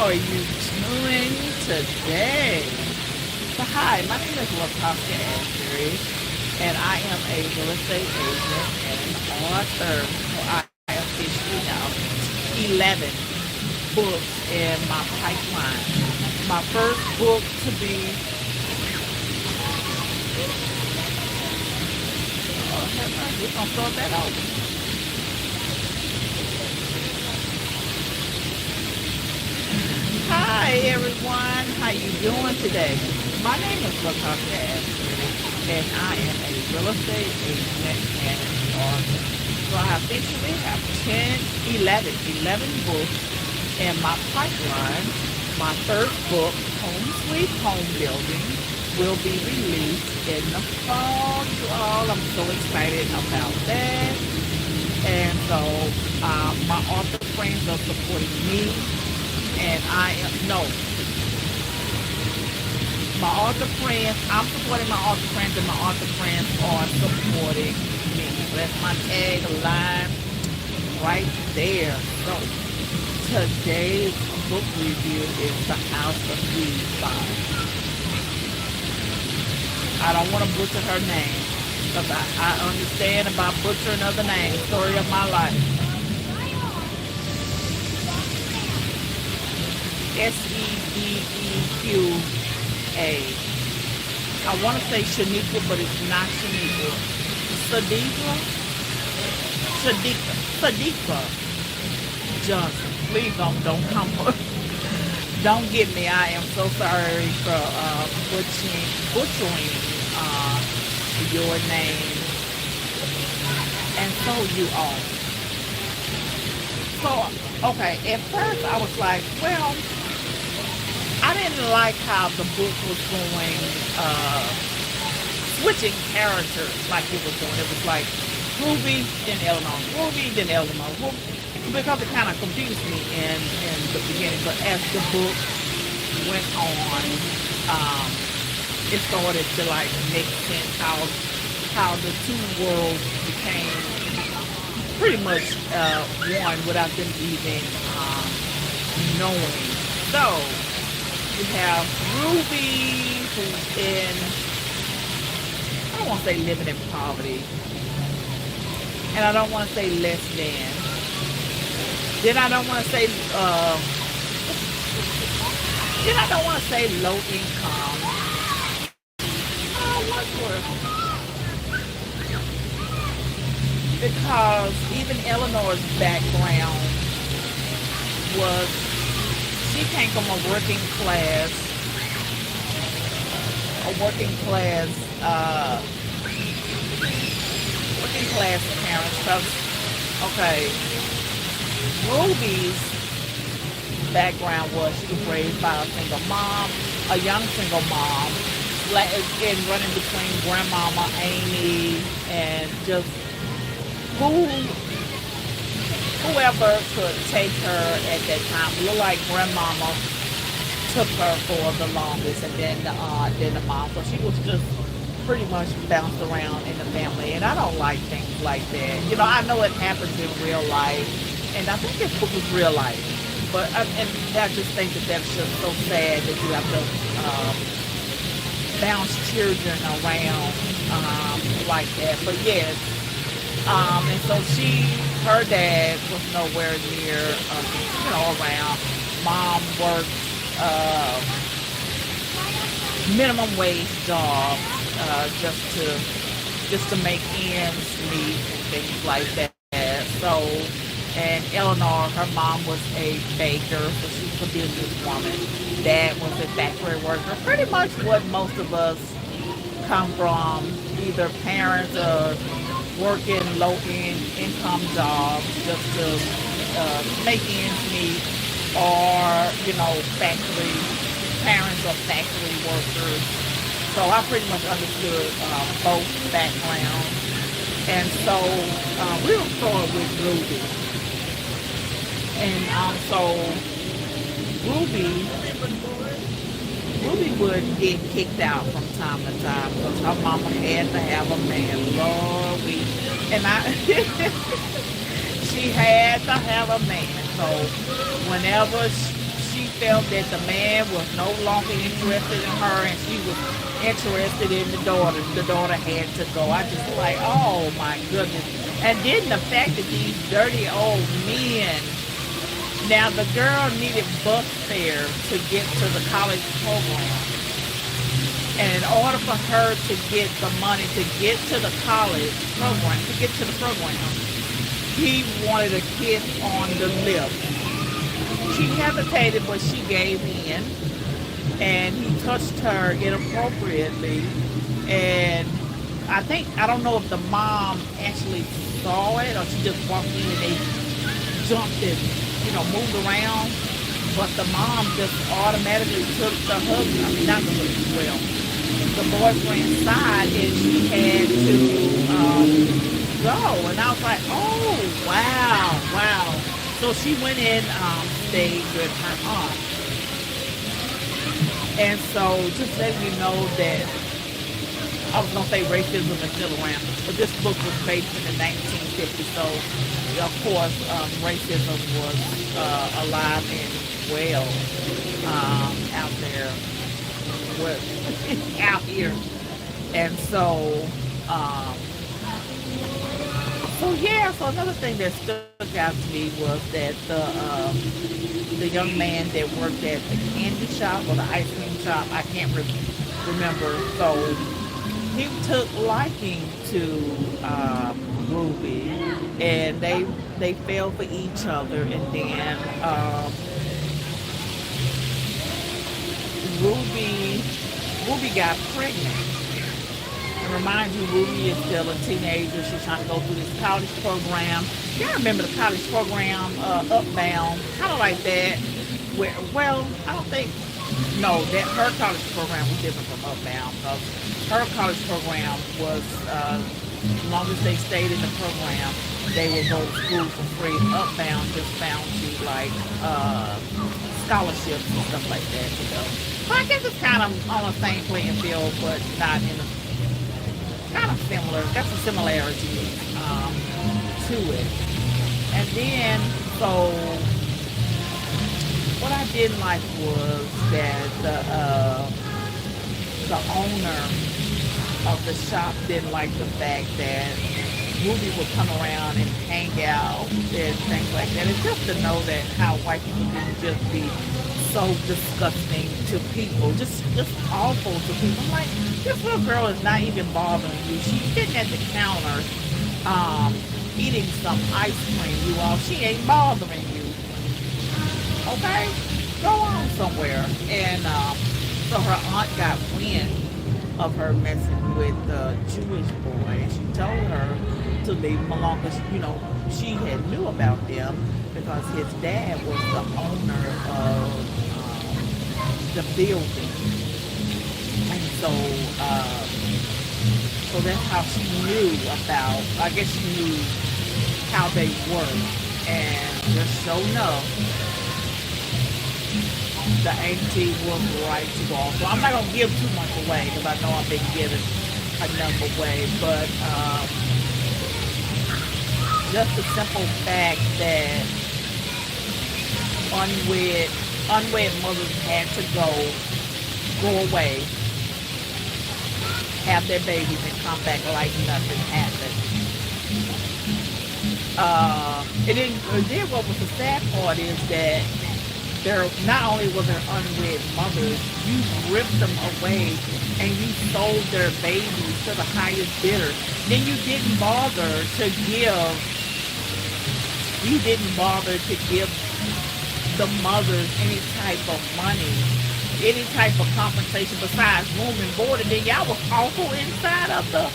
are you doing today? So hi, my name is Latosca Asberry, and I am a real estate agent and an author. So I officially have 11 books in my pipeline. My first book to be, we're gonna start that over. Hi everyone, how you doing today? My name is Latosca Asberry, and I am a real estate agent and an author. So I officially have 11 books in my pipeline. My first book, Home Sweet Homebuilding, will be released in the fall, you all. I'm so excited about that. And so my author friends are supporting me. And my author friends, I'm supporting my author friends, and my author friends are supporting me. That's my tagline right there. So today's book review is The House of These Five. I don't want to butcher her name, because I understand about butchering other names, story of my life. Sedeqa. I want to say Shaniqua, but it's not Shaniqua. Sadiqa Johnson. Please don't come. Don't get me. I am so sorry for butchering your name, and so you all. So okay, at first I was like, well, I didn't like how the book was going, switching characters like it was doing. It was like Ruby, then Eleanor, Ruby, then Eleanor, because it kind of confused me in the beginning. But as the book went on, it started to like make sense how the two worlds became pretty much one without them even knowing. So you have Ruby, who's I don't want to say living in poverty, and I don't want to say less than. Then I don't want to say low income. What word? Because even Eleanor's background was, she came from a working class parents. Because, okay, Ruby's background was she was raised by a single mom, a young single mom, and running between grandmama Amy and just whoever could take her at that time. Looked like grandmama took her for the longest, and then the mom. So she was just pretty much bounced around in the family, and I don't like things like that. You know, I know it happens in real life, and I think this book was real life. But and I just think that's just so sad that you have to bounce children around like that. But yes. And so her dad was nowhere near, around. Mom worked minimum wage job just to make ends meet and things like that. So, and Eleanor, her mom was a baker, so she was a businesswoman. Dad was a factory worker. Pretty much what most of us come from, either parents or working low-income jobs just to make ends meet, or parents are factory workers. So I pretty much understood both backgrounds, and so we'll start with Ruby. And so Ruby would get kicked out from time to time because her mama had to have a man. Lord, she had to have a man. So whenever she felt that the man was no longer interested in her and she was interested in the daughter. The daughter had to go. I just like, oh my goodness. And then the fact that these dirty old men, now the girl needed bus fare to get to the college program. And in order for her to get the money to get to the college program, he wanted a kiss on the lips. She hesitated, but she gave in. And he touched her inappropriately. And I don't know if the mom actually saw it or she just walked in and they jumped and, moved around. But the mom just automatically took the husband, not the husband, well, the boyfriend's side, and she had to go. And I was like, oh, wow. So she went in, stayed with her aunt. And so just letting you know that, I was going to say racism is still around, but this book was based in the 1950s, so of course racism was alive and well out there, out here. And so, so another thing that stuck out to me was that the young man that worked at the candy shop or the ice cream shop, I can't remember, so he took liking to Ruby, and they fell for each other, and then Ruby got pregnant. And remind you, Ruby is still a teenager. She's trying to go through this college program. Y'all remember the college program, Upbound, kind of like that. Well, I don't think, no, that her college program was different from Upbound, because her college program was, as long as they stayed in the program, they would go to school for free. Upbound just found you like scholarships and stuff like that to go. So I guess it's kind of on the same playing field, but not in a kind of similar. That's a similarity to it. And then, so what I didn't like was that the owner of the shop didn't like the fact that Ruby would come around and hang out and things like that. It's just to know that how white people can just be so disgusting to people, just awful to people. I'm like, this little girl is not even bothering you. She's sitting at the counter, eating some ice cream, you all. She ain't bothering you. Okay? Go on somewhere. And so her aunt got wind of her messing with the Jewish boy, and she told her to leave him alone, because she had knew about them because his dad was the owner of the building, and so that's how she knew about. I guess she knew how they worked, and just so enough, the auntie was right to go off. So I'm not gonna give too much away because I know I've been giving enough away, but just the simple fact that unwed mothers had to go away, have their babies, and come back like nothing happened. And then what was the sad part is that there not only was there unwed mothers, you ripped them away and you sold their babies to the highest bidder. Then you didn't bother to give the mothers any type of money, any type of compensation besides room and board. And then y'all was awful inside of the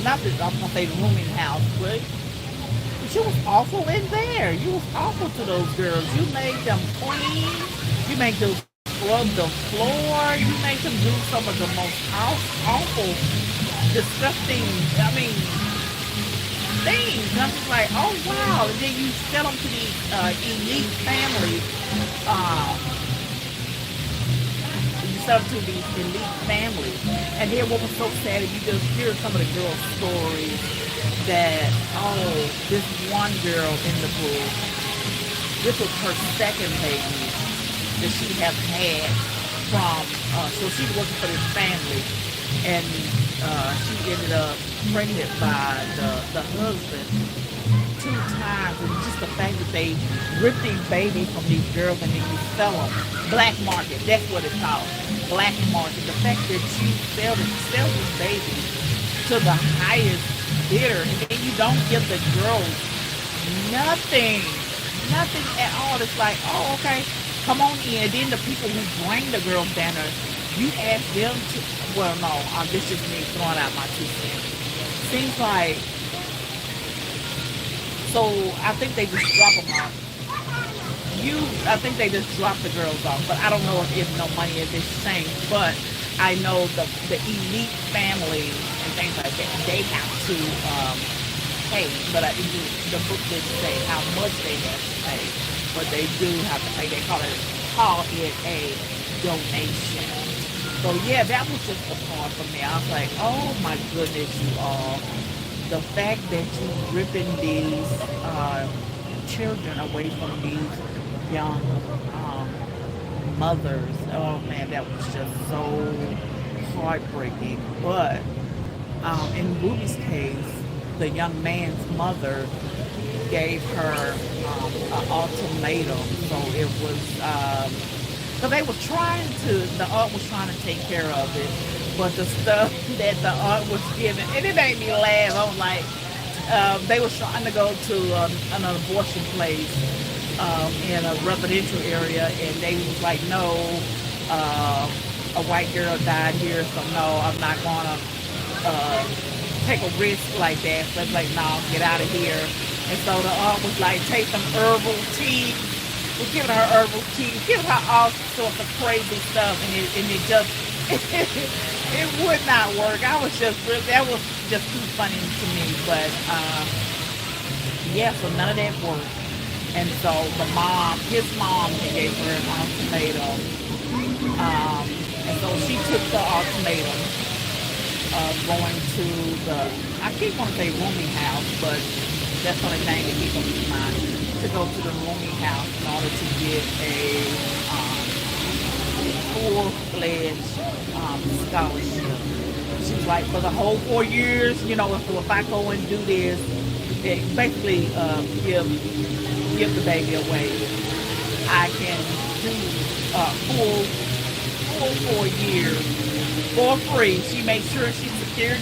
not the, I'm gonna say the rooming house, but you was awful in there. You was awful to those girls. You made them clean. You made them scrub the floor. You made them do some of the most awful, disgusting, things. And I'm just like, oh wow. And then you sell them to these elite families. And then what was so sad is you just hear some of the girls' stories that, this one girl in the book, this was her second baby, that she has had from, so she was working for this family, and she ended up pregnant by the husband 2 times, and just the fact that they ripped these babies from these girls and then you sell them, black market, that's what it's called, black market. The fact that you sell these babies to the highest bidder, and then you don't give the girls nothing at all. It's like, oh, okay, come on in. Then the people who bring the girls down there, you ask them to, well, no, this is me throwing out my 2 cents. Seems like, so I think they just drop them off. I think they just drop the girls off, but I don't know if no money is exchanged. But I know the elite families and things like that, they have to pay. But the book didn't say how much they have to pay, but they do have to pay. They call it a donation. So yeah, that was just the part for me. I was like, oh my goodness, you all. The fact that you're ripping these children away from these young mothers. Oh man, that was just so heartbreaking. But in Ruby's case, the young man's mother gave her an ultimatum. So it was, so they were trying to, the aunt was trying to take care of it, but the stuff that the aunt was giving, and it made me laugh. I was like, they were trying to go to an abortion place in a residential area, and they was like, no, a white girl died here, so no, I'm not gonna take a risk like that. So it's like, no, get out of here. And so the aunt was like, take some herbal tea. We're giving her herbal tea, giving her all sorts of crazy stuff, and it just it would not work. I was just really, that was just too funny to me. But yeah, so none of that worked. And so his mom gave her an ultimatum. And so she took the ultimatum of going to I keep wanting to say rooming house, but that's the only thing that keeps on my mind, to go to the rooming house in order to get a full-fledged scholarship. She was like, for the whole 4 years, if I go and do this, it basically give the baby away. I can do full 4 years for free. She made sure she secured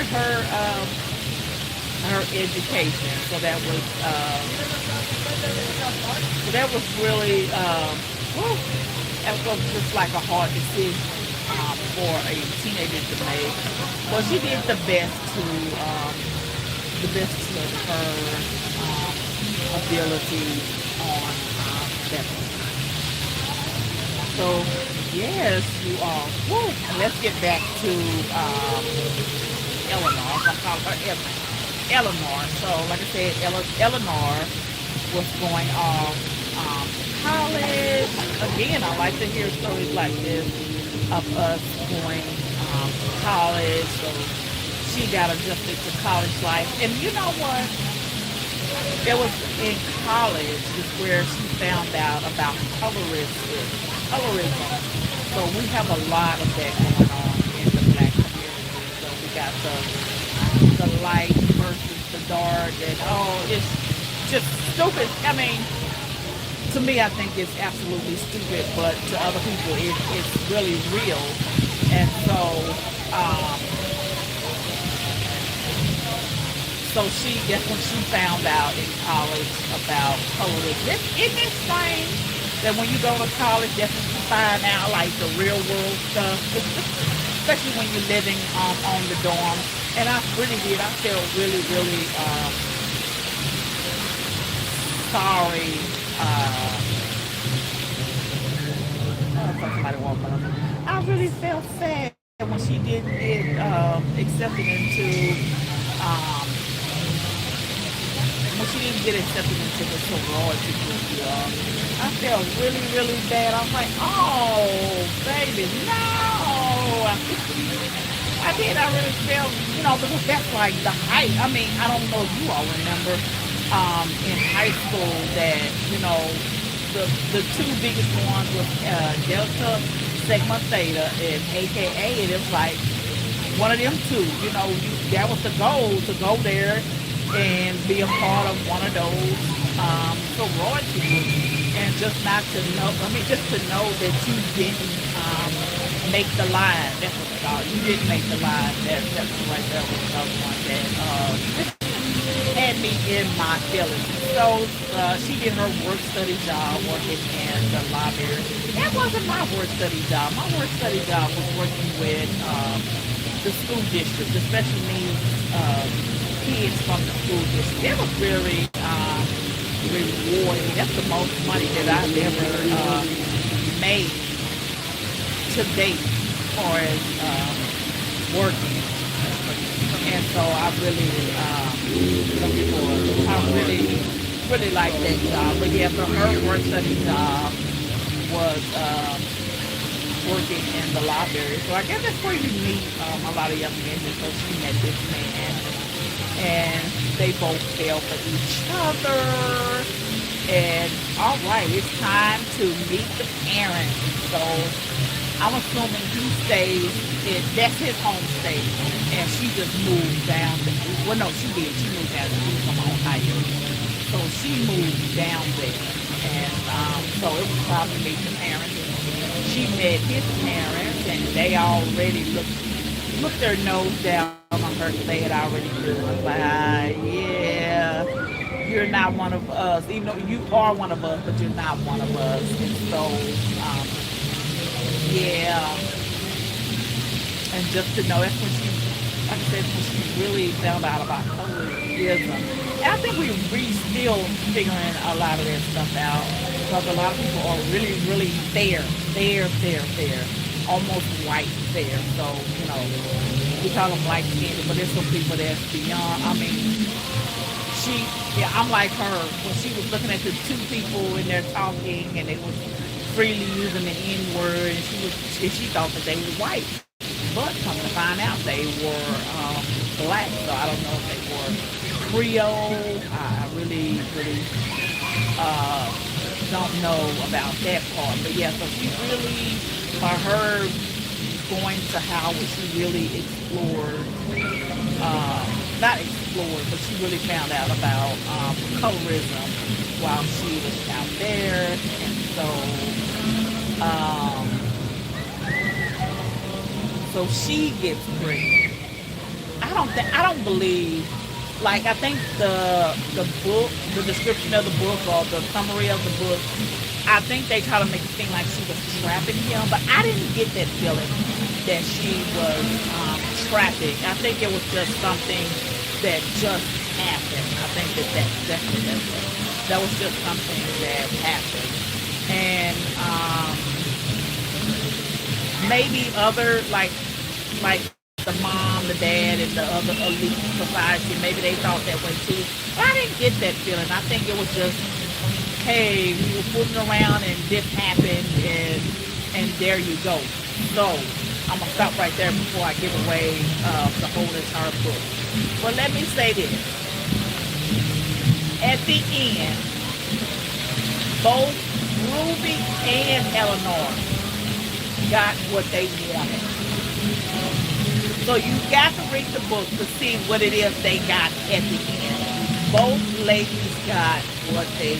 her education. So that was really that was just like a hard decision for a teenager to make. Well, she did the best to her ability on that one. So yes, you all. Let's get back to Eleanor. I'm calling her Eleanor. So like I said, Eleanor was going off college. Again, I like to hear stories like this of us going to college. So she got adjusted to college life. And you know what? It was in college is where she found out about colorism. So we have a lot of that going on in the black community. So we got the light versus the dark, and it's just stupid. I mean, to me, I think it's absolutely stupid, but to other people, it's really real. And so, that's when she found out in college about colorism. Isn't it strange that when you go to college, that's when you find out like the real world stuff, especially when you're living on the dorm. And I really did. I felt really, really sorry. I really felt sad when she didn't get accepted into the sorority group, y'all. I felt really, really bad. I was like, oh, baby, no. I did. I really felt, because that's like the height. I mean, I don't know if you all remember in high school that, the two biggest ones was Delta Sigma Theta and AKA, and it was like one of them two. You know, that was the goal, to go there and be a part of one of those sorority groups, and just not to know. I mean, just to know that you didn't make the line. That's what it's called. You didn't make the line. That was right there was another one that had me in my feelings. So she did her work study job working in the library. That wasn't my work study job. My work study job was working with the school district, the special needs kids from the school district. It was really rewarding. That's the most money that I've ever made to date as far as working. And so I really like that job. But yeah, for her work study job was working in the library. So I guess that's where you meet a lot of young men. So she met this man, and they both fell for each other. And all right, it's time to meet the parents. So I'm assuming he stays, that's his home state, and she just moved down. Well, no, she did. She moved down. She was from Ohio. So she moved down there. And so it was time to meet the parents. She met his parents, and they already looked their nose down on her, because they had already knew. I was like, yeah, you're not one of us. Even though you are one of us, but you're not one of us. And so, yeah. And just to know, that's when she, like I said, when she really found out about colorism. And I think we're still figuring a lot of that stuff out, because a lot of people are really, really fair, almost white fair. So, you know, we call them light skinned, but there's some people that's beyond. I mean, I'm like her. When she was looking at the two people and they're talking, and they was freely using the N-word, and she thought that they were white. But come to find out, they were black. So I don't know if they were Creole. I really don't know about that part. But yeah, so she really, for her going to Howard, she really explored, not explored, but she really found out about colorism while she was out there. And so she gets pregnant. I don't believe, like, I think the book, the description of the book, or the summary of the book, I think they try to make it seem like she was trapping him, but I didn't get that feeling that she was trapping. I think it was just something that just happened. I think that was just something that happened. And maybe other, like the mom, the dad, and the other elite society, maybe they thought that way too. But I didn't get that feeling. I think it was just, hey, we were fooling around and this happened, and there you go. So I'm gonna stop right there before I give away the whole entire book. But let me say this: at the end, both Ruby and Eleanor got what they wanted. So you got to read the book to see what it is they got at the end. Both ladies got what they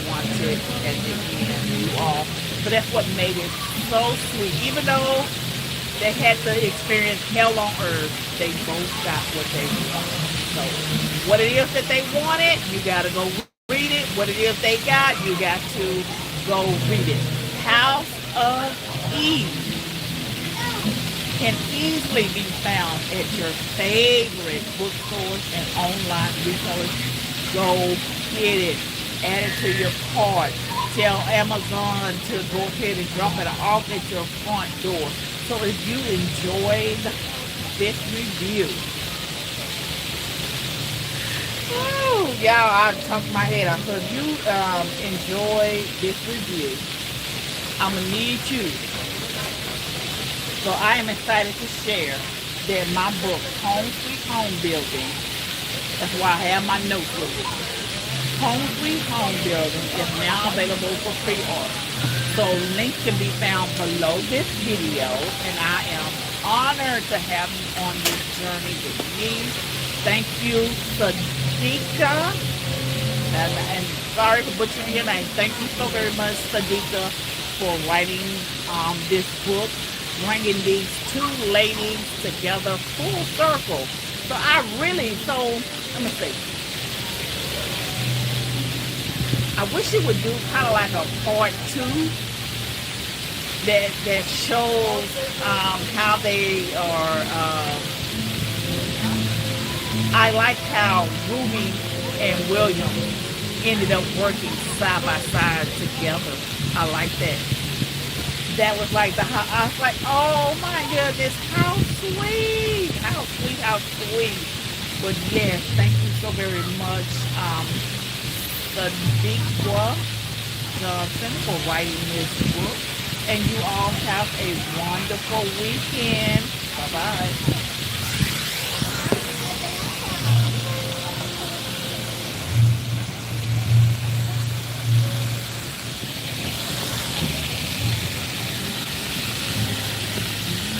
wanted at the end. You all. So that's what made it so sweet. Even though they had to experience hell on earth, they both got what they wanted. So what it is that they wanted, you got to go read it. What it is they got, you got to go read it. House of Eve can easily be found at your favorite bookstores and online retailers. Go get it. Add it to your cart. Tell Amazon to go ahead and drop it off at your front door. So if you enjoyed this review, y'all, I tucked my head out. So if you enjoy this review, I'm going to need you. So I am excited to share that my book, Home Sweet Homebuilding, that's why I have my notes with it. Home Sweet Homebuilding is now available for pre-order. So links can be found below this video, and I am honored to have you on this journey with me. Thank you, Sadiqa. And sorry for butchering your name. Thank you so very much, Sadiqa, for writing this book, bringing these two ladies together full circle. So let me see. I wish you would do kind of like a part 2 that shows how they are. I like how Ruby and William ended up working side by side together. I like that. That was like I was like, oh my goodness, how sweet, how sweet, how sweet. But yes, thank you so very much, Sadiqa Johnson, for writing this book. And you all have a wonderful weekend. Bye-bye.